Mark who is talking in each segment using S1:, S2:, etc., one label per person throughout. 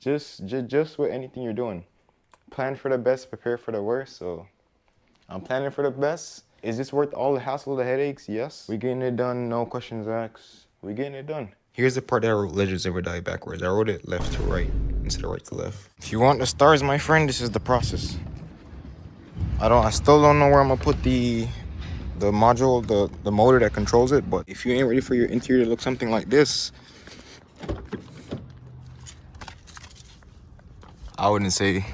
S1: Just with anything you're doing. Plan for the best, prepare for the worst. So I'm planning for the best. Is this worth all the hassle, the headaches? Yes. We getting it done, no questions asked. We getting it done. Here's the part that I wrote Legends Never Die backwards. I wrote it left to right instead of right to left. If you want the stars, my friend, this is the process. I still don't know where I'm gonna put the module, the motor that controls it, but if you ain't ready for your interior to look something like this, I wouldn't say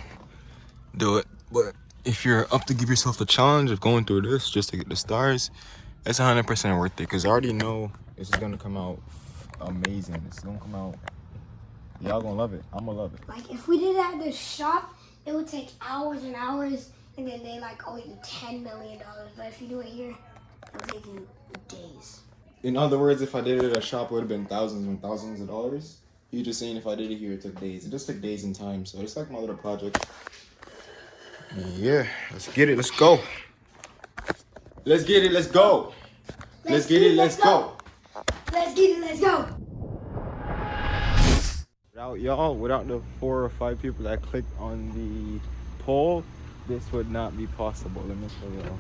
S1: do it. But if you're up to give yourself the challenge of going through this just to get the stars, it's 100% worth it, because I already know this is gonna come out amazing. It's gonna come out, y'all gonna love it. I'm gonna love it.
S2: Like if we did it at the shop, it would take hours and hours, and then they like owe you $10 million. But if you do it here, it'll take you days.
S1: In other words, if I did it at a shop, it would have been thousands and thousands of dollars. You're just saying if I did it here, it took days. It just took days and time. So it's like my little project. Yeah, let's get it. Let's go. Let's get it. Let's go. Let's get it. Let's go.
S2: Let's get it. Let's go.
S1: Without y'all, without the 4 or 5 people that clicked on the poll, this would not be possible. Let me show y'all.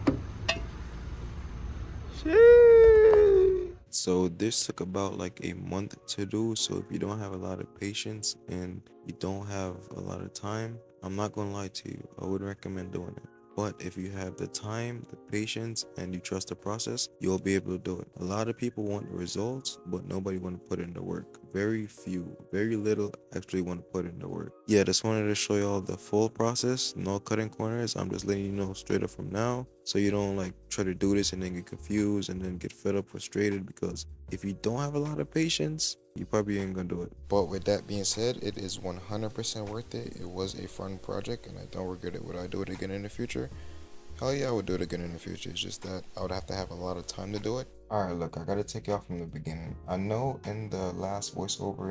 S1: So this took about like a month to do. So if you don't have a lot of patience and you don't have a lot of time, I'm not gonna lie to you, I would recommend doing it. But if you have the time, the patience, and you trust the process, you'll be able to do it. A lot of people want the results, but nobody want to put in the work. Very few, very little actually want to put in the work. Yeah, just wanted to show y'all the full process, no cutting corners. I'm just letting you know straight up from now, so you don't like try to do this and then get confused and then get fed up, frustrated, because if you don't have a lot of patience, you probably ain't gonna do it. But with that being said, it is 100% worth it. It was a fun project and I don't regret it. Would I do it again in the future? Hell yeah, I would do it again in the future. It's just that I would have to have a lot of time to do it. Alright, look, I gotta take you off from the beginning. I know in the last voiceover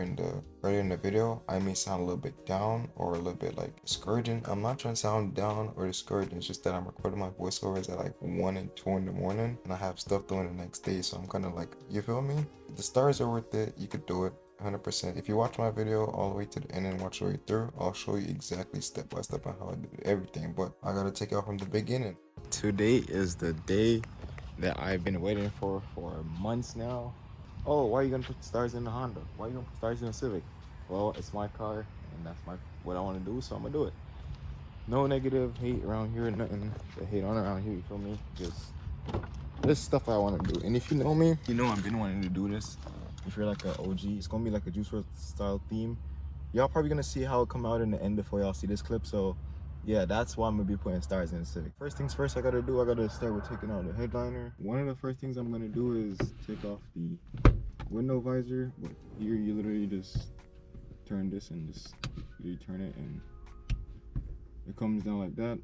S1: earlier in the video, I may sound a little bit down or a little bit like discouraging. I'm not trying to sound down or discouraging. It's just that I'm recording my voiceovers at like 1 and 2 in the morning and I have stuff doing the next day. So I'm kind of like, you feel me? The stars are worth it. You could do it. 100%. If you watch my video all the way to the end and watch the way through, I'll show you exactly step by step on how I did everything, but I gotta take it off from the beginning. Today is the day that I've been waiting for months now. Oh, why are you gonna put stars in the Honda? Why are you gonna put stars in the Civic? Well, it's my car and that's what I want to do, so I'm gonna do it. No negative hate around here, nothing to hate on around here, you feel me? Just this stuff I want to do. And if you know me, you know I've been wanting to do this. If you're like an OG, it's gonna be like a Juice WRLD style theme. Y'all probably gonna see how it come out in the end before y'all see this clip. So yeah, that's why I'm gonna be putting stars in the Civic. First things first, I gotta start with taking out the headliner. One of the first things I'm gonna do is take off the window visor. But here you literally just turn this and just you turn it and it comes down like that.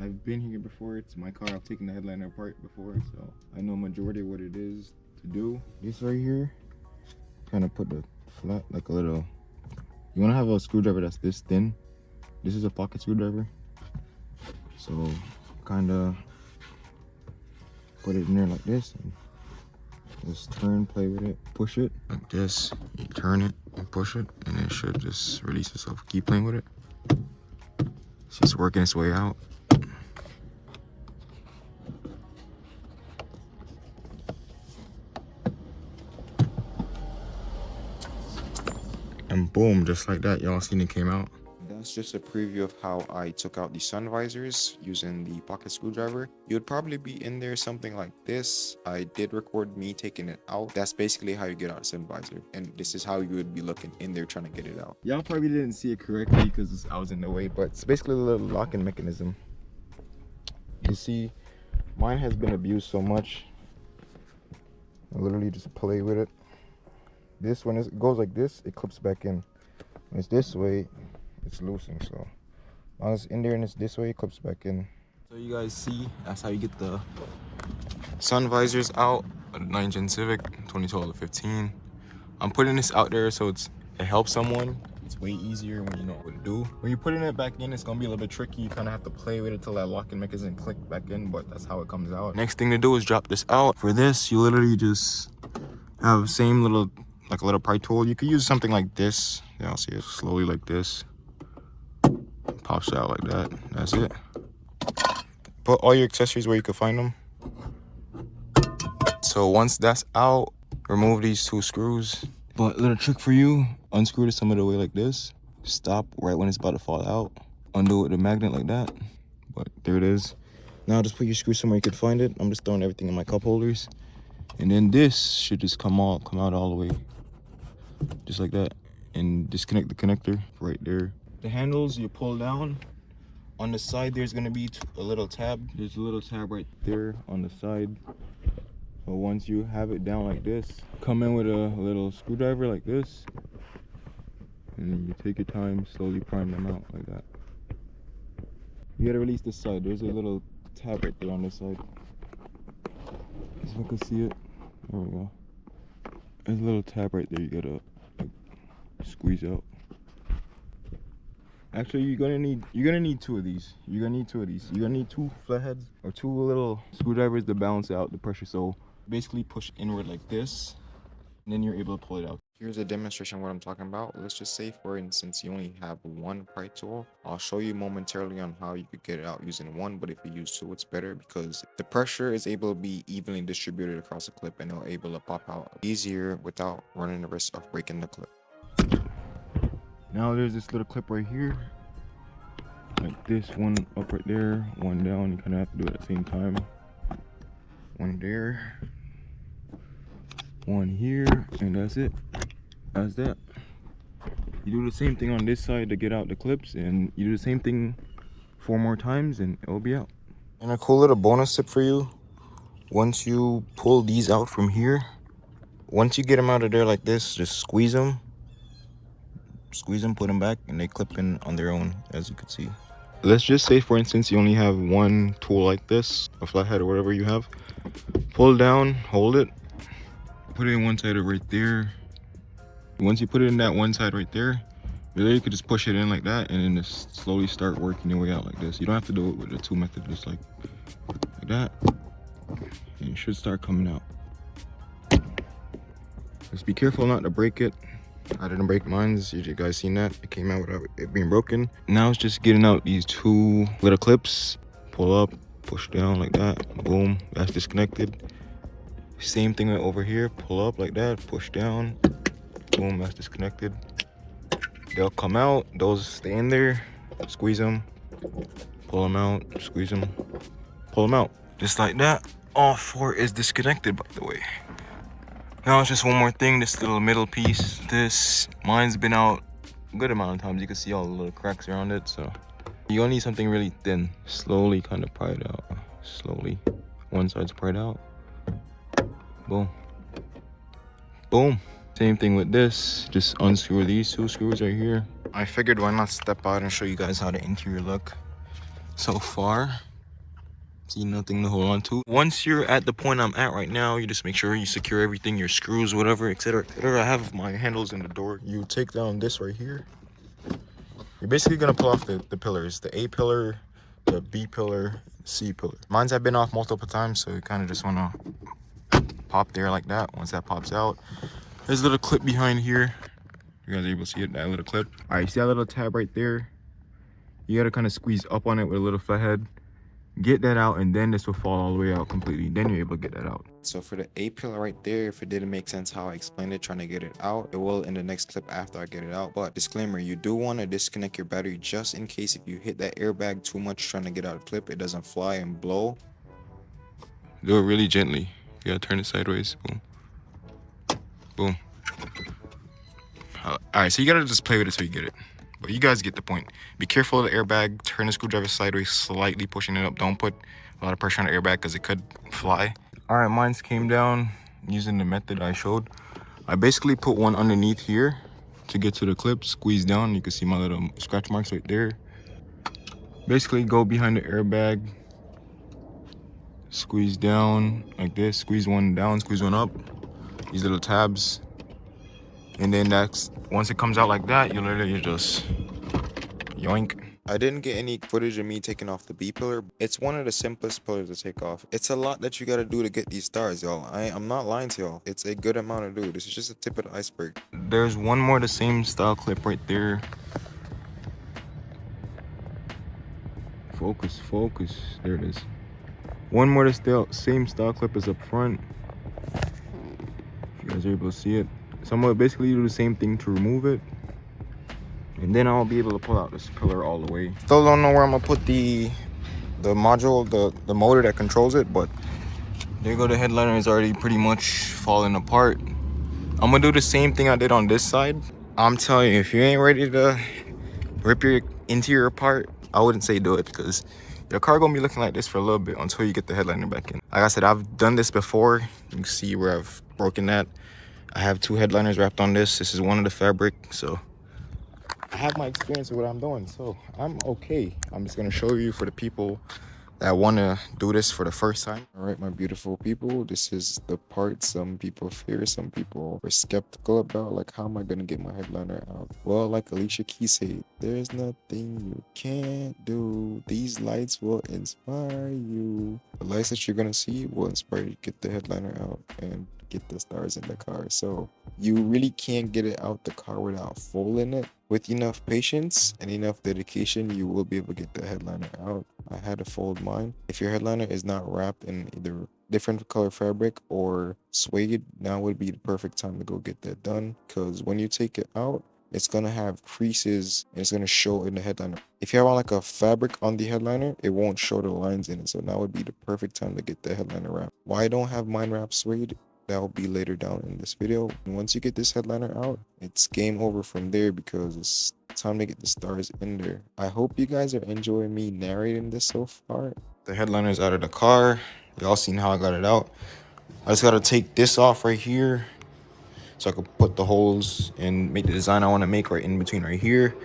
S1: I've been here before. It's my car. I've taken the headliner apart before, so I know majority of what it is to do. This right here, kind of put the flat like a little. You want to have a screwdriver that's this thin. This is a pocket screwdriver, so kind of put it in there like this and just turn, play with it, push it like this. You turn it and push it, and it should just release itself. Keep playing with it. It's just working its way out. And boom, just like that, y'all seen it came out. That's just a preview of how I took out the sun visors using the pocket screwdriver. You would probably be in there something like this. I did record me taking it out. That's basically how you get out a sun visor. And this is how you would be looking in there trying to get it out. Y'all probably didn't see it correctly because I was in the way, but it's basically a little locking mechanism. You see, mine has been abused so much. I literally just play with it. This, when it goes like this, it clips back in. When it's this way, it's loosening. So as long as it's in there and it's this way, it clips back in. So you guys see, that's how you get the sun visors out of the 9 Gen Civic 2012 to 15. I'm putting this out there so it helps someone. It's way easier when you know what to do. When you're putting it back in, it's gonna be a little bit tricky. You kind of have to play with it till that locking mechanism click back in, but that's how it comes out. Next thing to do is drop this out. For this, you literally just have the same little
S3: like a little pry tool. You could use something like this. Yeah, I'll see it slowly like this. Pops out like that. That's it. Put all your accessories where you can find them. So once that's out, remove these 2 screws. But little trick for you, unscrew this some of the way like this. Stop right when it's about to fall out. Undo it with the magnet like that. But there it is. Now just put your screw somewhere you could find it. I'm just throwing everything in my cup holders. And then this should just come out all the way. Just like that. And disconnect the connector right there. The handles you pull down. On the side there's gonna be a little tab. There's a little tab right there on the side. So once you have it down like this, come in with a little screwdriver like this. And then you take your time, slowly prime them out like that. You gotta release this side. There's a little tab right there on this side. If I can see it. There we go. There's a little tab right there you gotta like, squeeze out. Actually, you're gonna need 2 of these. You're gonna need 2 of these. You're gonna need 2 flatheads or 2 little screwdrivers to balance out the pressure. So basically push inward like this, and then you're able to pull it out.
S1: Here's a demonstration of what I'm talking about. Let's just say, for instance, you only have 1 pry tool. I'll show you momentarily on how you could get it out using 1, but if you use 2, it's better because the pressure is able to be evenly distributed across the clip and it'll able to pop out easier without running the risk of breaking the clip.
S3: Now there's this little clip right here, like this, 1 up right there, 1 down. You kind of have to do it at the same time. 1 there, 1 here, and that's it. That's that. You do the same thing on this side to get out the clips, and you do the same thing 4 more times, and it'll be out. And a cool little bonus tip for you: once you pull these out from here, once you get them out of there like this, just squeeze them, put them back, and they clip in on their own, as you can see. Let's just say, for instance, you only have 1 tool like this, a flathead or whatever you have. Pull down, hold it, put it in one side right there. Once you put it in that one side right there, you could just push it in like that, and then just slowly start working your way out like this. You don't have to do it with the 2 method, just like that, and it should start coming out. Just be careful not to break it. I didn't break mine. You guys seen that? It came out without it being broken. Now it's just getting out these 2 little clips. Pull up, push down like that. Boom, that's disconnected. Same thing over here. Pull up like that, push down. Boom, that's disconnected. They'll come out. Those stay in there. Squeeze them. Pull them out. Squeeze them. Pull them out. Just like that. All 4 is disconnected, by the way. Now it's just one more thing, this little middle piece. Mine's been out a good amount of times. You can see all the little cracks around it, so you're gonna need something really thin. Slowly kind of pry it out. Slowly. One side's pried out. Boom. Boom. Same thing with this. Just unscrew these 2 screws right here. I figured why not step out and show you guys how the interior look so far. See, nothing to hold on to. Once you're at the point I'm at right now, you just make sure you secure everything, your screws, whatever, etc., etc. I have my handles in the door. You take down this right here. You're basically gonna pull off the pillars, the A pillar, the B pillar, C pillar. Mine's have been off multiple times, so you kind of just wanna pop there like that. Once that pops out, there's a little clip behind here. You guys are able to see it, that little clip. All right, see that little tab right there? You gotta kind of squeeze up on it with a little flathead. Get that out, and then this will fall all the way out completely. Then you're able to get that out.
S1: So for the A pillar right there, if it didn't make sense how I explained it, trying to get it out, it will in the next clip after I get it out. But disclaimer, you do want to disconnect your battery just in case if you hit that airbag too much trying to get out of the clip, it doesn't fly and blow.
S3: Do it really gently. You gotta turn it sideways. Boom. Boom. All right, so you gotta just play with it till you get it. But you guys get the point. Be careful of the airbag. Turn the screwdriver sideways, slightly pushing it up. Don't put a lot of pressure on the airbag because it could fly. All right, mine came down using the method I showed. I basically put one underneath here to get to the clip. Squeeze down. You can see my little scratch marks right there. Basically, go behind the airbag. Squeeze down like this. Squeeze one down, squeeze one up. These little tabs. And then once it comes out like that, you literally just yoink.
S1: I didn't get any footage of me taking off the B pillar. It's one of the simplest pillars to take off. It's a lot that you gotta do to get these stars, y'all. I'm not lying to y'all. It's a good amount to do. This is just the tip of the iceberg.
S3: There's one more the same style clip right there. Focus, focus. There it is. One more the same style clip is up front. If you guys are able to see it. So I'm gonna basically do the same thing to remove it. And then I'll be able to pull out this pillar all the way. Still don't know where I'm gonna put the module, the motor that controls it, but there you go. The headliner is already pretty much falling apart. I'm gonna do the same thing I did on this side. I'm telling you, if you ain't ready to rip your interior apart, I wouldn't say do it, because your car gonna be looking like this for a little bit until you get the headliner back in. Like I said, I've done this before. You can see where I've broken that. I have 2 headliners wrapped on this. This is one of the fabric, so I have my experience with what I'm doing, so I'm okay. I'm just gonna show you for the people that want to do this for the first time.
S1: All right, my beautiful people, this is the part some people fear, some people are skeptical about, like, how am I gonna get my headliner out? Well, like Alicia Keys said, there's nothing you can't do. These lights will inspire you. The lights that you're gonna see will inspire you to get the headliner out and get the stars in the car. So you really can't get it out the car without folding it. With enough patience and enough dedication, you will be able to get the headliner out. I had to fold mine. If your headliner is not wrapped in either different color fabric or suede, now would be the perfect time to go get that done, because when you take it out, it's gonna have creases and it's gonna show in the headliner. If you have on like a fabric on the headliner, it won't show the lines in it. So now would be the perfect time to get the headliner wrapped. Why I don't have mine wrapped suede, that will be later down in this video. And once you get this headliner out, it's game over from there, because it's time to get the stars in there. I hope you guys are enjoying me narrating this so far.
S3: The headliner's out of the car. Y'all seen how I got it out. I just gotta take this off right here so I can put the holes and make the design I want to make right in between right here.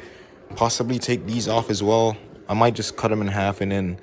S3: Possibly take these off as well. I might just cut them in half and then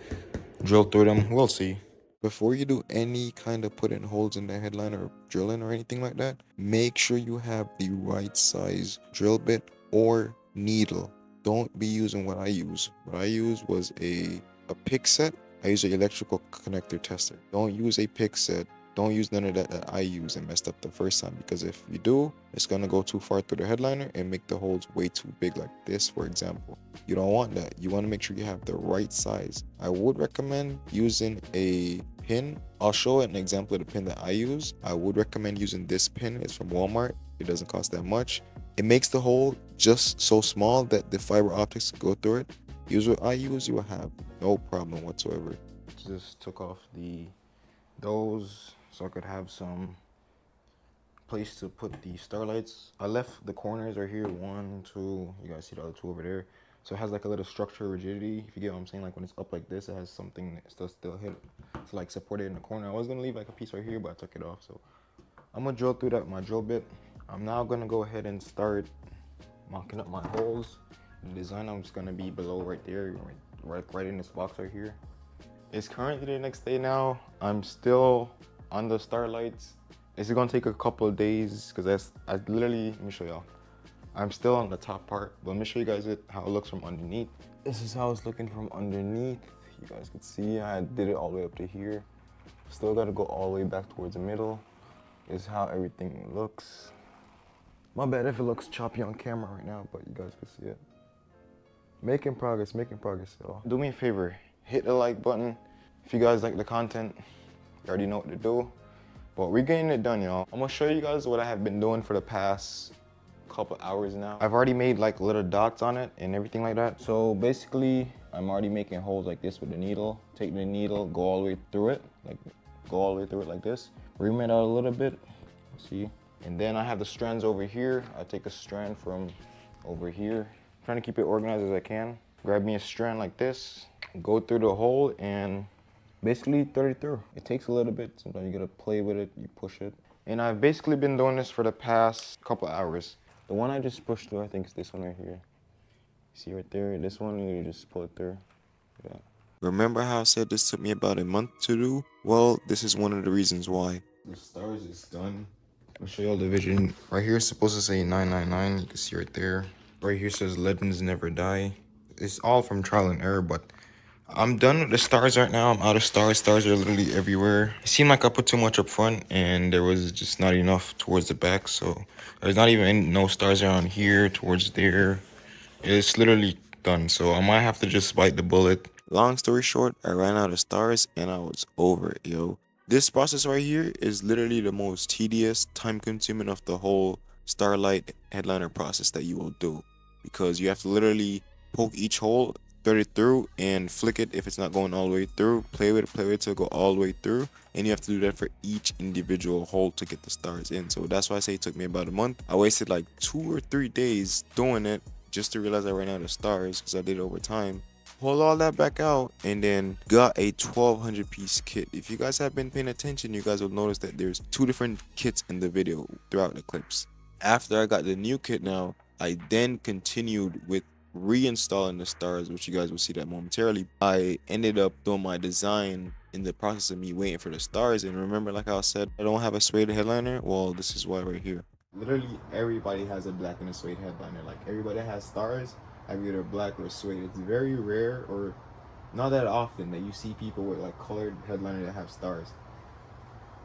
S3: drill through them. We'll see.
S1: Before you do any kind of putting holes in the headliner or drilling or anything like that, make sure you have the right size drill bit or needle. Don't be using what I use. What I used was a pick set. I use an electrical connector tester. Don't use a pick set. Don't use none of that I use and messed up the first time, because if you do, it's gonna go too far through the headliner and make the holes way too big, like this, for example. You don't want that. You want to make sure you have the right size. I would recommend using a pin. I'll show an example of the pin that I use. I would recommend using this pin. It's from Walmart. It doesn't cost that much. It makes the hole just so small that the fiber optics go through it. Use what I use, you will have no problem whatsoever.
S3: Just took off those so I could have some place to put the starlights. I left the corners right here, 1, 2. You guys see the other 2 over there. So it has like a little structure rigidity, if you get what I'm saying. Like when it's up like this, it has something that still hit to like support it in the corner. I was gonna leave like a piece right here, but I took it off. So I'm gonna drill through that with my drill bit. I'm now gonna go ahead and start marking up my holes. The design I'm just gonna be below right there, right in this box right here. It's currently the next day now. I'm still on the starlights. This is gonna take a couple of days, because I literally, let me show y'all. I'm still on the top part, but let me show you guys how it looks from underneath. This is how it's looking from underneath. You guys can see I did it all the way up to here. Still gotta go all the way back towards the middle. This is how everything looks. My bad if it looks choppy on camera right now, but you guys can see it. Making progress, y'all. Do me a favor, hit the like button. If you guys like the content, you already know what to do. But we're getting it done, y'all. I'm gonna show you guys what I have been doing for the past couple hours now. I've already made like little dots on it and everything like that. So basically, I'm already making holes like this with the needle. Take the needle, go all the way through it, like this. Ream it out a little bit, see? And then I have the strands over here. I take a strand from over here. Trying to keep it organized as I can. Grab me a strand like this, go through the hole and basically thread it through. It takes a little bit. Sometimes you gotta play with it, you push it. And I've basically been doing this for the past couple hours. The one I just pushed through, I think, is this one right here. See right there, this one, you just pull it through. Yeah.
S1: Remember how I said this took me about a month to do? Well, this is one of the reasons why.
S3: The stars is done. I'll show y'all the vision. Right here it's supposed to say 999. You can see right there. Right here says legends never die. it's all from trial and error, but I'm done with the stars right now. I'm out of stars. Stars are literally everywhere. It seemed like I put too much up front and there was just not enough towards the back. So there's not even no stars around here towards there. It's literally done. So I might have to just bite the bullet.
S1: Long story short, I ran out of stars and I was over it, yo. This process right here is literally the most tedious, time consuming of the whole Starlight Headliner process that you will do. Because you have to literally poke each hole, thread it through, and flick it if it's not going all the way through. Play with it to go all the way through. And you have to do that for each individual hole to get the stars in. So that's why I say it took me about a month. I wasted like 2 or 3 days doing it just to realize I ran out of stars because I did it over time. Pull all that back out and then got a 1200 piece kit. If you guys have been paying attention, you guys will notice that there's 2 different kits in the video throughout the clips. After I got the new kit now, I then continued with reinstalling the stars, which you guys will see that momentarily. I ended up doing my design in the process of me waiting for the stars. And remember, like I said, I don't have a suede headliner. Well, this is why right here. Literally everybody has a black and a suede headliner. Like everybody that has stars have either black or suede. It's very rare or not that often that you see people with like colored headliner that have stars.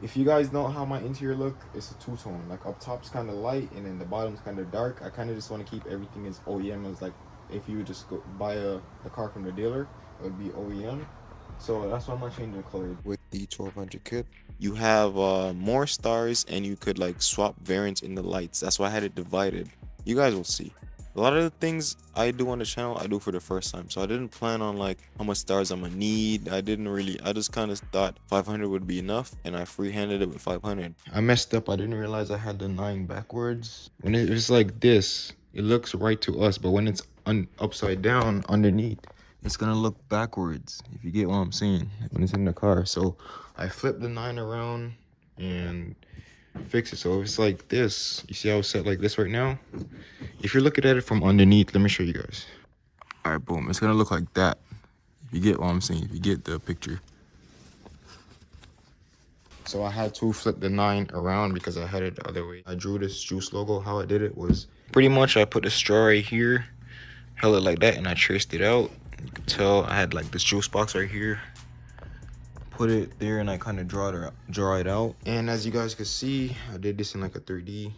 S1: If you guys know how my interior look, it's a two-tone. Like up top's kind of light and then the bottom's kind of dark. I kind of just want to keep everything as OEM. As like if you would just go buy the car from the dealer, it would be OEM. So that's why I'm not changing the color. With the 1200 kit, you have more stars and you could like swap variants in the lights. That's why I had it divided. You guys will see. A lot of the things I do on the channel, I do for the first time. So I didn't plan on like how much stars I'm gonna need. I just kind of thought 500 would be enough and I free-handed it with 500. I messed up. I didn't realize I had the 9 backwards. When it's like this, it looks right to us. But when it's upside down underneath, it's gonna look backwards, if you get what I'm saying, when it's in the car. So I flipped the 9 around and fix it so it's like this. You see how it's set like this right now? If you're looking at it from underneath, let me show you guys. All right, boom, it's gonna look like that, if you get what I'm saying, if you get the picture. So I had to flip the 9 around because I had it the other way. I drew this juice logo. How I did it was pretty much I put the straw right here, held it like that, and I traced it out. You can tell I had like this juice box right here, put it there, and I kind of draw it out. And as you guys can see, I did this in like a 3D.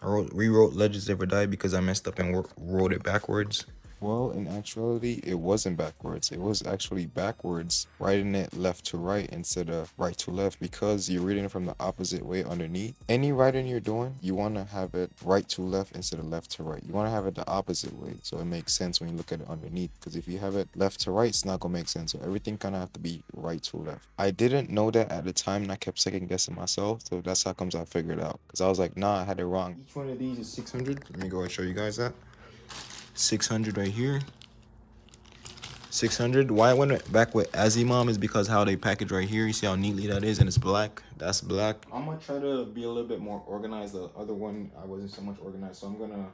S1: I rewrote Legends Never Die because I messed up and wrote it backwards. Well, in actuality, it wasn't backwards. It was actually backwards, writing it left to right instead of right to left because you're reading it from the opposite way underneath. Any writing you're doing, you want to have it right to left instead of left to right. You want to have it the opposite way so it makes sense when you look at it underneath, because if you have it left to right, it's not going to make sense. So everything kind of have to be right to left. I didn't know that at the time and I kept second guessing myself. So that's how comes I figured it out, because I was like, nah, I had it wrong. Each one of these is 600. Let me go and show you guys that. 600 right here, 600. Why I went back with Azimom is because how they package right here. You see how neatly that is, and it's black. That's black. I'm gonna try to be a little bit more organized. The other one I wasn't so much organized, so I'm gonna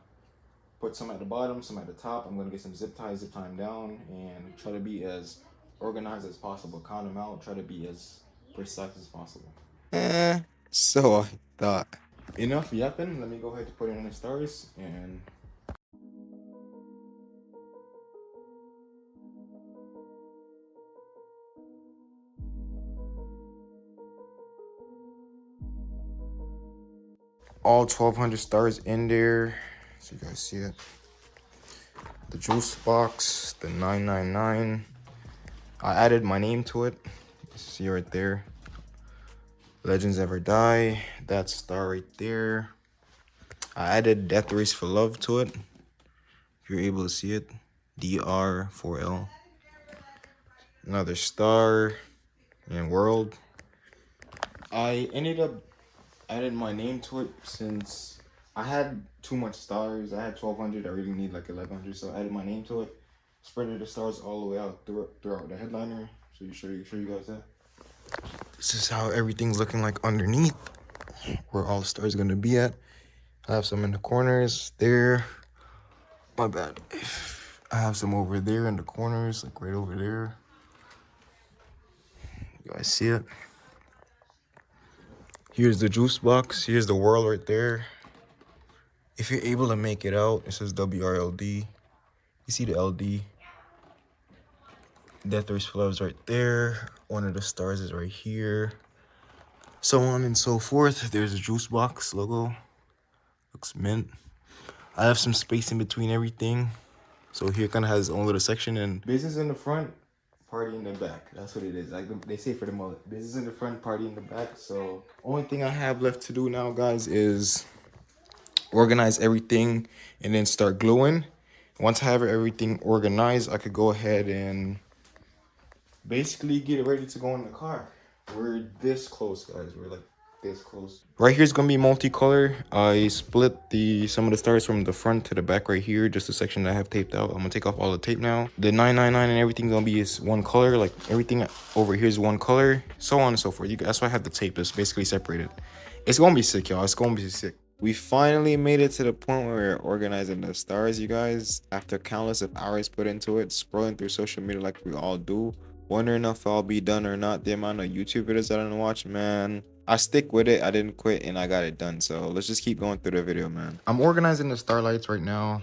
S1: put some at the bottom, some at the top. I'm gonna get some zip ties, zip time down, and try to be as organized as possible. Count them out. Try to be as precise as possible. So I thought. Enough yapping. Let me go ahead and put in the stars and. All 1200 stars in there, so you guys see it. The juice box, the 999. I added my name to it. See right there. Legends Ever Die. That star right there. I added Death Race for Love to it. If you're able to see it. DR4L. Another star and world. I ended up added my name to it since I had too much stars. I had 1200. I really need like 1100, so I added my name to it. Spreaded the stars all the way out throughout the headliner. So show you guys that. This is how everything's looking like underneath, where all the stars are gonna be at. I have some in the corners there. My bad. I have some over there in the corners, like right over there. You guys see it? Here's the juice box. Here's the world right there. If you're able to make it out, it says WRLD. You see the LD.
S3: Death Race for Love's right there. One of the stars is right here. So on and so forth. There's a juice box logo. Looks mint. I have some space in between everything. So here kind of has its own little section, and business in the front, party in the back. That's what it is. Like they say for the mullet. Business in the front, party in the back. So only thing I have left to do now, guys, is organize everything and then start gluing. Once I have everything organized, I could go ahead and basically get it ready to go in the car. We're this close, guys. We're like this close. Right here is gonna be multicolor. I split some of the stars from the front to the back right here, just the section that I have taped out. I'm gonna take off all the tape now. The 999 and everything gonna be is one color. Like everything over here is one color, so on and so forth. That's why I have the tape. It's basically separated. It's gonna be sick, y'all. It's gonna be sick.
S1: We finally made it to the point where we're organizing the stars, you guys. After countless of hours put into it, scrolling through social media like we all do, wondering if I'll be done or not. The amount of YouTube videos that I didn't watch, man. I stick with it. I didn't quit and I got it done. So let's just keep going through the video, man.
S3: I'm organizing the starlights right now.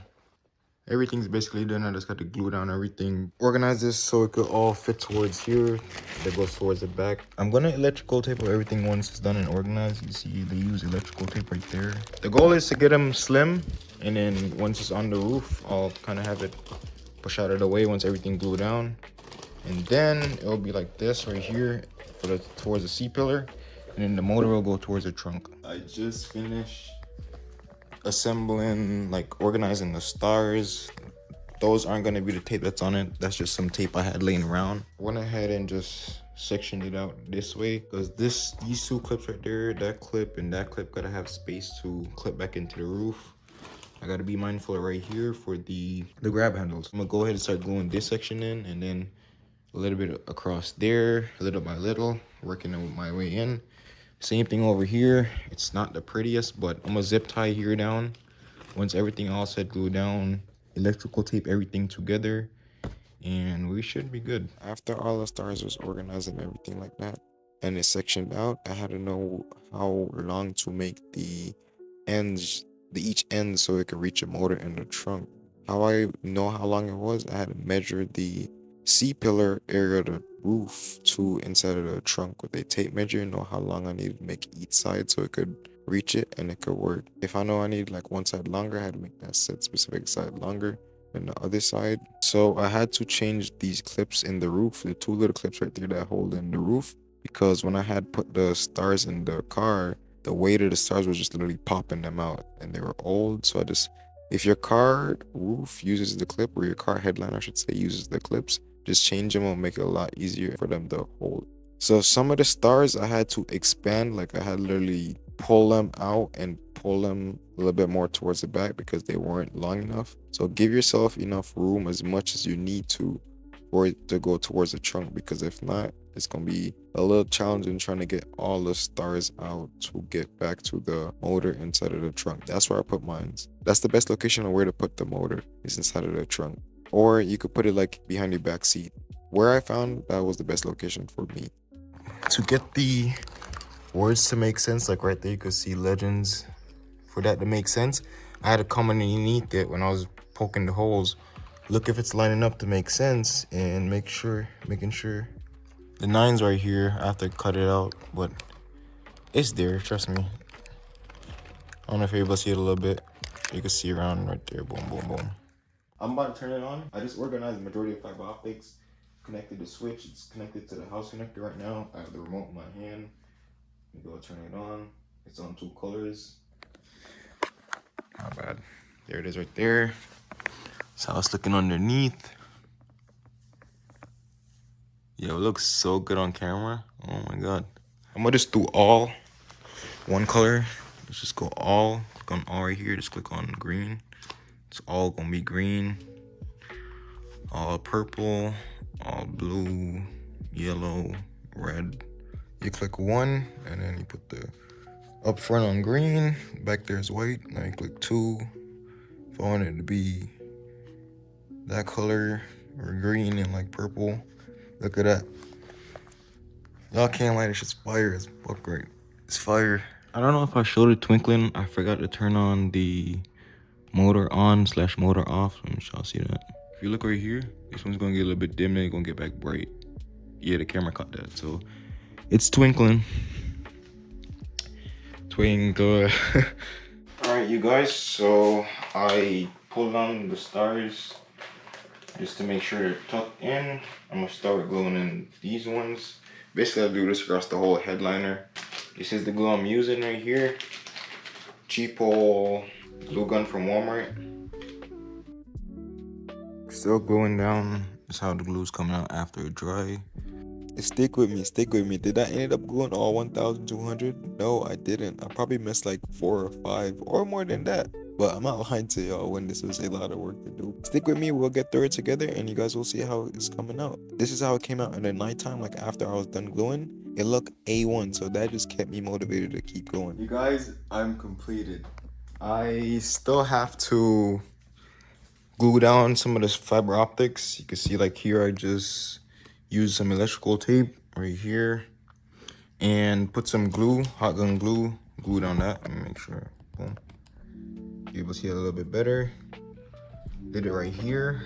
S3: Everything's basically done. I just got to glue down everything. Organize this so it could all fit towards here. That goes towards the back. I'm gonna electrical tape everything once it's done and organized. You see they use electrical tape right there. The goal is to get them slim, and then once it's on the roof, I'll kind of have it push out of the way once everything glued down. And then it'll be like this right here for towards the C-pillar. And then the motor will go towards the trunk. I just finished assembling, like organizing the stars. Those aren't going to be the tape that's on it. That's just some tape I had laying around. I went ahead and just sectioned it out this way because these two clips right there, that clip and that clip, gotta have space to clip back into the roof. I gotta be mindful right here for the grab handles. I'm gonna go ahead and start gluing this section in, and then a little bit across there, little by little, working my way in. Same thing over here. It's not the prettiest, but I'm gonna zip tie here down. Once everything all set, glue down, electrical tape everything together, and we should be good.
S1: After all the stars was organized and everything like that, and it's sectioned out, I had to know how long to make the ends, each end, so it could reach a motor in the trunk. How I know how long it was, I had to measure the C-pillar area of the roof to inside of the trunk with a tape measure and know how long I needed to make each side so it could reach it and it could work. If I know I need like one side longer, I had to make that set specific side longer than the other side. So I had to change these clips in the roof, the two little clips right there that hold in the roof, because when I had put the stars in the car, the weight of the stars was just literally popping them out and they were old. So if your car roof uses the clip, or your car headliner I should say uses the clips, just change them and make it a lot easier for them to hold. So some of the stars I had to expand, like I had literally pull them out and pull them a little bit more towards the back because they weren't long enough. So give yourself enough room, as much as you need to, for it to go towards the trunk, because if not, it's gonna be a little challenging trying to get all the stars out to get back to the motor inside of the trunk. That's where I put mine. That's the best location on where to put the motor, is inside of the trunk. Or you could put it like behind your back seat. Where I found that was the best location for me.
S3: To get the words to make sense, like right there you could see legends. For that to make sense, I had to come underneath it when I was poking the holes, look if it's lining up to make sense, and making sure the 9's right here. I have to cut it out, but it's there, trust me. I don't know if you're able to see it a little bit. You can see around right there. Boom, boom, boom. I'm about to turn it on. I just organized the majority of fiber optics, connected the switch. It's connected to the house connector right now. I have the remote in my hand. Go turn it on. It's on 2 colors. Not bad. There it is right there. That's how it's looking underneath. Yo, it looks so good on camera. Oh my god. I'm gonna just do all one color. Let's just go all. Click on all right here. Just click on green. It's all gonna be green. All purple, all blue, yellow, red. You click 1 and then you put the up front on green, back there is white. Now you click 2. If I want it to be that color, or green and like purple, look at that. Y'all can't lie, this shit's fire as fuck, right? It's fire. I don't know if I showed it twinkling. I forgot to turn on the motor on / motor off. Let me y'all see that. If you look right here, This one's gonna get a little bit dim, then it's gonna get back bright. Yeah, the camera caught that, so it's twinkling. Twinkle. Alright, you guys, so I pulled on the stars just to make sure they're tucked in. I'm gonna start gluing in these ones. Basically, I'll do this across the whole headliner. This is the glue I'm using right here. Cheapo glue gun from Walmart. Still gluing down. That's how the glue's coming out after it dry.
S1: Stick with me, stick with me. Did I end up gluing all 1,200? No, I didn't. I probably missed like 4 or 5 or more than that. But I'm not lying to y'all when this was a lot of work to do. Stick with me, we'll get through it together and you guys will see how it's coming out. This is how it came out in the nighttime, like after I was done gluing. It looked A1, so that just kept me motivated to keep going.
S3: You guys, I'm completed. I still have to glue down some of this fiber optics. You can see like here I just used some electrical tape right here and put some glue, hot gun glue down that. Let me make sure. Boom. Be able to see it a little bit better. Did it right here.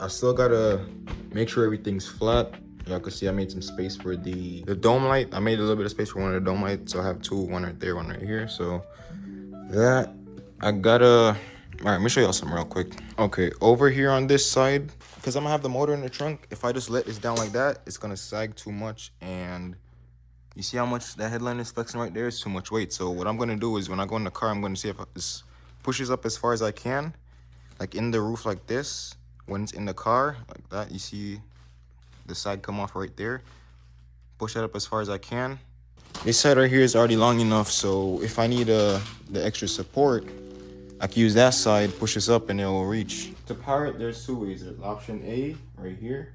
S3: I still gotta make sure everything's flat. Y'all can see I made some space for the dome light. I made a little bit of space for one of the dome lights, so I have two, one right there, one right here. So that I gotta. All right, let me show y'all something real quick. Okay, over here on this side, because I'm gonna have the motor in the trunk. If I just let this down like that, it's gonna sag too much, and you see how much that headliner is flexing right there? It's too much weight. So what I'm gonna do is when I go in the car, I'm gonna see if this pushes up as far as I can, like in the roof like this. When it's in the car, like that, you see the side come off right there. Push that up as far as I can. This side right here is already long enough, so if I need the extra support, I can use that side, push this up, and it will reach. To power it, there's two ways. There's option A right here.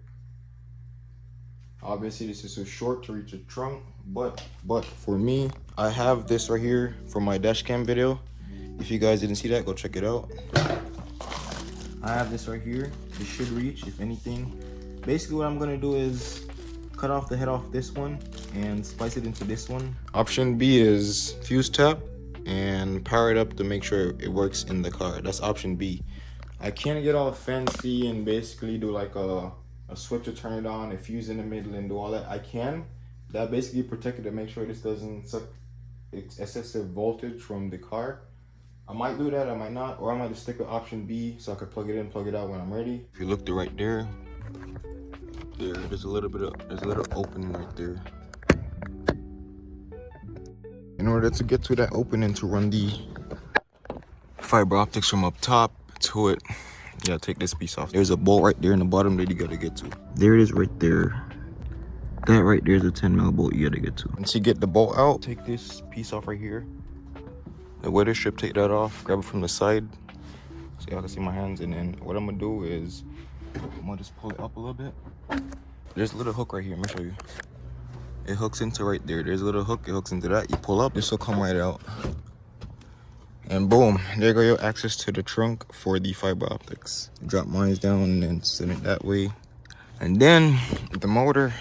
S3: Obviously, this is too short to reach the trunk, but for me, I have this right here for my dash cam video. If you guys didn't see that, go check it out. I have this right here. It should reach, if anything. Basically, what I'm gonna do is cut off the head off this one and splice it into this one. Option B is fuse tap and power it up to make sure it works in the car. That's option B. I can't get all fancy and basically do like a switch to turn it on, a fuse in the middle and do all that. I can. That basically protect it to make sure this doesn't suck excessive voltage from the car. I might do that, I might not, or I might just stick with option B so I could plug it in, plug it out when I'm ready. If you look to right there, there's a little opening right there. In order to get to that opening to run the fiber optics from up top to it, you gotta take this piece off. There's a bolt right there in the bottom that you gotta get to. There it is right there. That right there is a 10mm bolt you gotta get to. Once you get the bolt out, take this piece off right here. The weather strip, take that off, grab it from the side so y'all can see my hands. And then what I'm gonna do is I'm gonna just pull it up a little bit. There's a little hook right here, let me show you. It hooks into right there. There's a little hook, it hooks into that. You pull up, this will come right out. And boom, there go your access to the trunk for the fiber optics. Drop mine down and then send it that way. And then the motor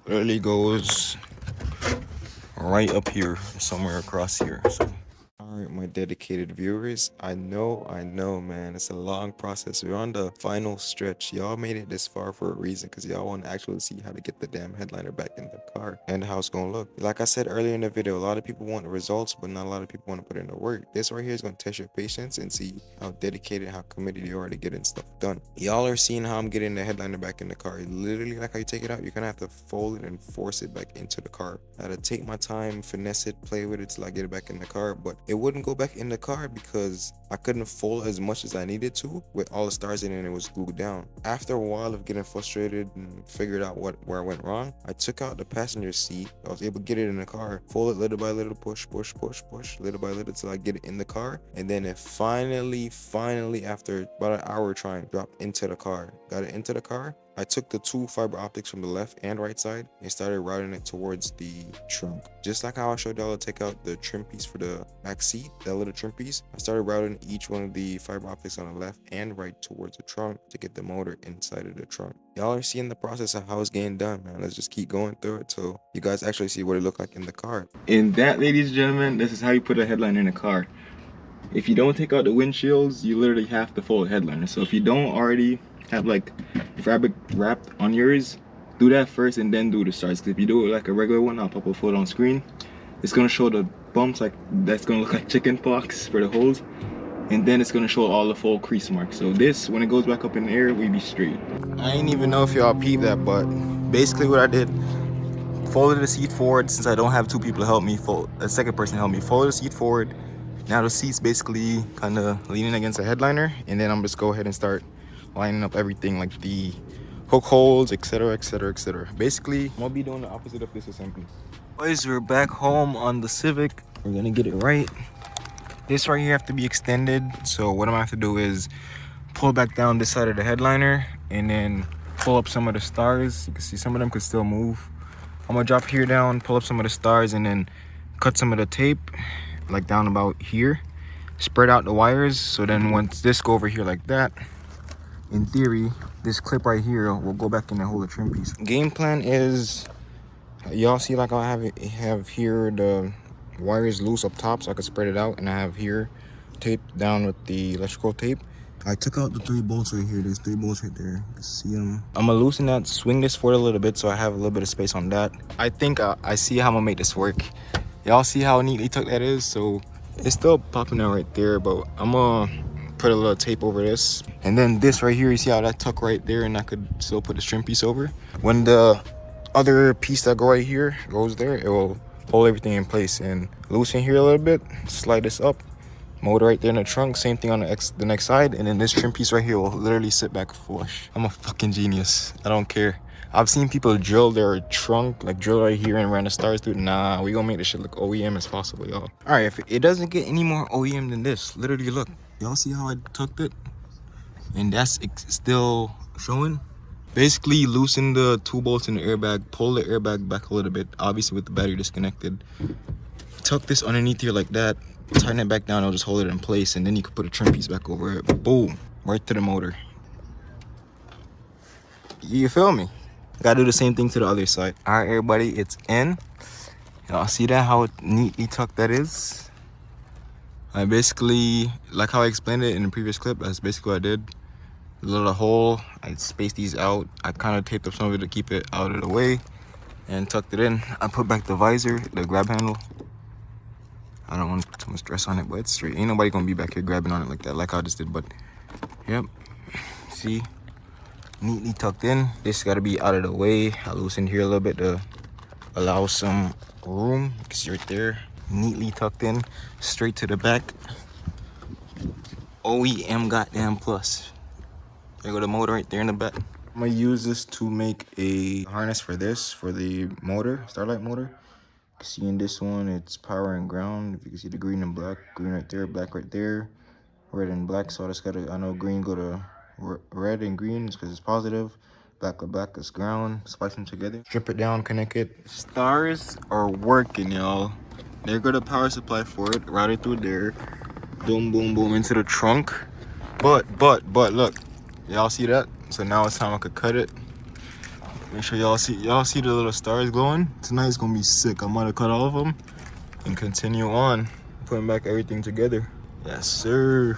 S3: literally goes right up here, somewhere across here. So.
S1: Alright, my dedicated viewers, I know, man, it's a long process. We're on the final stretch. Y'all made it this far for a reason, because y'all want to actually see how to get the damn headliner back in the car and how it's gonna look. Like I said earlier in the video, a lot of people want the results, but not a lot of people want to put in the work. This right here is gonna test your patience and see how dedicated, how committed you are to getting stuff done. Y'all are seeing how I'm getting the headliner back in the car. Literally, like how you take it out, you're gonna have to fold it and force it back into the car. I had to take my time, finesse it, play with it till I get it back in the car, but it wouldn't go back in the car because I couldn't fold as much as I needed to with all the stars in it and it was glued down. After a while of getting frustrated and figured out where I went wrong, I took out the passenger seat. I was able to get it in the car, fold it little by little, push, little by little till I get it in the car. And then it finally, after about an hour trying, dropped into the car. Got it into the car. I took the two fiber optics from the left and right side and started routing it towards the trunk. Just like how I showed y'all to take out the trim piece for the back seat, that little trim piece, I started routing each one of the fiber optics on the left and right towards the trunk to get the motor inside of the trunk. Y'all are seeing the process of how it's getting done, man. Let's just keep going through it till you guys actually see what it looked like in the car.
S3: And that, ladies and gentlemen, this is how you put a headliner in a car. if you don't take out the windshields, you literally have to fold the headliner. So if you don't already have like fabric wrapped on yours, do that first and then do the stars. Because if you do it like a regular one, I'll pop a photo on screen. It's gonna show the bumps, like that's gonna look like chicken pox for the holes, and then it's gonna show all the full crease marks. So this, when it goes back up in the air, we be straight. I ain't even know if y'all peeped that, but basically what I did, folded the seat forward. Since I don't have two people to help me, a second person help me, folded the seat forward. Now the seat's basically kind of leaning against the headliner, and then I'm just go ahead and start lining up everything like the hook holes, etc, etc, etc. Basically, I'm gonna be doing the opposite of this assembly. Boys, we're back home on the Civic. We're gonna get it right. This right here have to be extended, so what I'm gonna have to do is pull back down this side of the headliner and then pull up some of the stars. You can see some of them could still move. I'm gonna drop here down, pull up some of the stars, and then cut some of the tape like down about here, spread out the wires, so then once this go over here like that, in theory this clip right here will go back in and hold the trim piece. Game plan is, y'all see like I have here the wires loose up top so I can spread it out, and I have here taped down with the electrical tape. I took out the 3 bolts right here. There's 3 bolts right there. You see them? I'm gonna loosen that, swing this forward a little bit so I have a little bit of space on that. I think I see how I'm gonna make this work. Y'all see how neatly tucked that is? So it's still popping out right there, but I'm gonna put a little tape over this. And then this right here, you see how that tuck right there, and I could still put the trim piece over. When the other piece that go right here goes there, it will hold everything in place. And loosen here a little bit, slide this up, motor right there in the trunk, same thing on the next side, and then this trim piece right here will literally sit back flush. I'm a fucking genius. I don't care. I've seen people drill their trunk, like drill right here and run the stars through. Nah, we gonna make this shit look OEM as possible, y'all. All right, if it doesn't get any more OEM than this, literally look. Y'all see how I tucked it? And that's still showing. Basically, loosen the 2 bolts in the airbag, pull the airbag back a little bit, obviously with the battery disconnected. Tuck this underneath here like that, tighten it back down, it'll just hold it in place, and then you can put a trim piece back over it. Boom, right to the motor. You feel me? Gotta do the same thing to the other side. All right, everybody, it's in. Y'all see that, how neatly tucked that is? I basically, like how I explained it in the previous clip, that's basically what I did. A little hole, I spaced these out. I kind of taped up some of it to keep it out of the way and tucked it in. I put back the visor, the grab handle. I don't want to put too much stress on it, but it's straight. Ain't nobody gonna be back here grabbing on it like that, like I just did, but yep. See, neatly tucked in. This gotta be out of the way. I loosened here a little bit to allow some room. You can see right there, neatly tucked in, straight to the back. OEM goddamn plus. There go the motor right there in the back. I'm gonna use this to make a harness for this, for the motor, Starlight motor. See in this one, it's power and ground. If you can see the green and black, green right there, black right there, red and black. So I just gotta, I know green go to red and green because it's positive. Black with black is ground. Splice them together. Strip it down, connect it. Stars are working, y'all. There go the power supply for it, routed through there. Boom, boom, boom into the trunk. But look, y'all see that? So now it's time I could cut it. Make sure y'all see the little stars glowing. Tonight's gonna be sick. I'm gonna cut all of them and continue on putting back everything together. Yes, sir.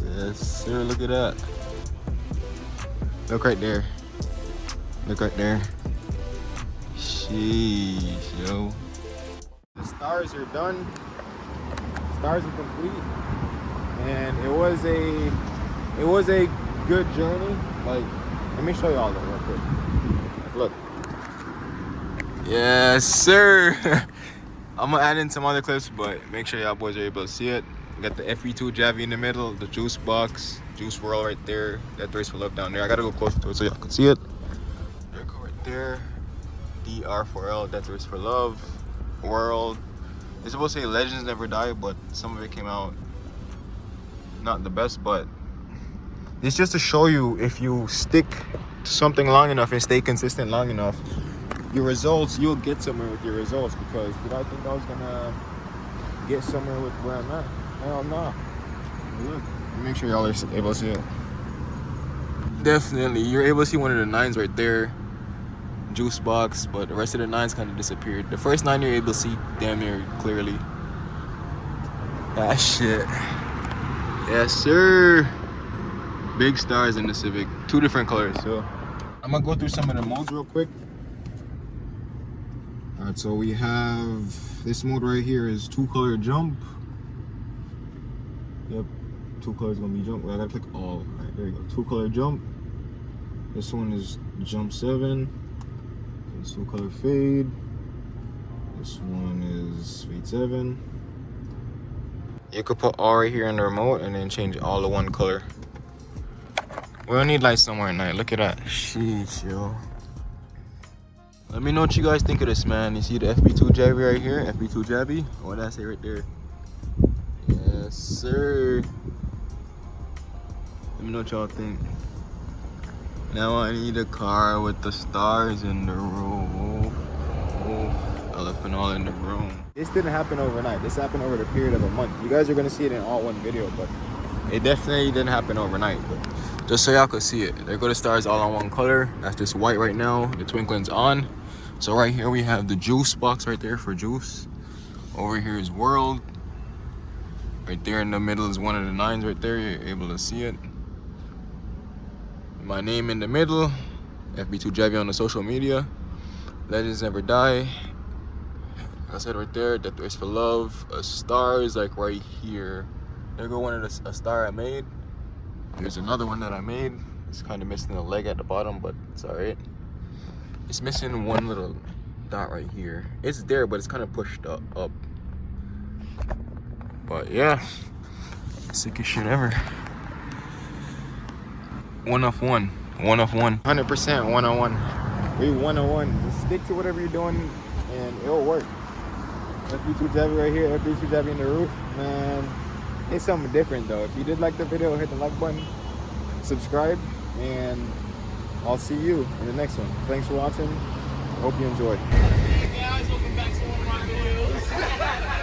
S3: Yes, sir. Look at that. Look right there. Look right there. Sheesh, yo. The stars are done. Stars are complete. And it was a good journey. Like, let me show y'all that real quick. Like, look. Yes, sir. I'm gonna add in some other clips, but make sure y'all boys are able to see it. We got the FE2 Javi in the middle, the juice box, juice world right there. That thirst for love down there. I gotta go closer to it so y'all can see it. There you go right there. WRLD, that thirst for love. World. It's supposed to say legends never die, but some of it came out not the best, but it's just to show you if you stick to something long enough and stay consistent long enough, your results, you'll get somewhere with your results. Because did I think I was gonna get somewhere with where I'm at? Hell no. Look, make sure y'all are able to see it. Definitely, you're able to see one of the 9s right there, juice box, but the rest of the 9s kind of disappeared. The first 9 you're able to see damn near clearly. That shit. Yes, sir. Big stars in the Civic, 2 different colors. So I'm gonna go through some of the modes real quick. All right, so we have this mode right here is 2-color jump. Yep, 2 colors gonna be jump. Well, I gotta click all. All right, there you go. 2-color jump. This one is jump 7. This 2-color fade. This one is fade 7. You could put all right here in the remote and then change all to 1 color. We don't need lights somewhere at night. Look at that. Sheesh, yo. Let me know what you guys think of this, man. You see the FB2 Javi right here? FB2 Javi? What did I say right there? Yes, sir. Let me know what y'all think. Now I need a car with the stars in the room. Elephant all in the room. This didn't happen overnight. This happened over the period of a month. You guys are gonna see it in all one video, but it definitely didn't happen overnight. But just so y'all could see it, there go the stars all on 1 color. That's just white right now. The twinkling's on. So right here we have the juice box right there for juice. Over here is world. Right there in the middle is one of the 9s right there. You're able to see it. My name in the middle. FB2 Javi on the social media. Legends never die. Like I said right there, that thirst for love. A star is like right here. There go one of a star I made. There's another one that I made. It's kind of missing the leg at the bottom, but it's all right. It's missing one little dot right here. It's there, but it's kind of pushed up. But yeah, sickest shit ever. 1 of 1. 1 of 1. 100% 1 on 1. We 1 on 1. Just stick to whatever you're doing, and it'll work. FB2 Javi right here. FB2 Javi in the roof, man. It's something different though. If you did like the video, hit the like button, subscribe, and I'll see you in the next one. Thanks for watching. I hope you enjoy.
S4: Hey guys, welcome back to one of my videos.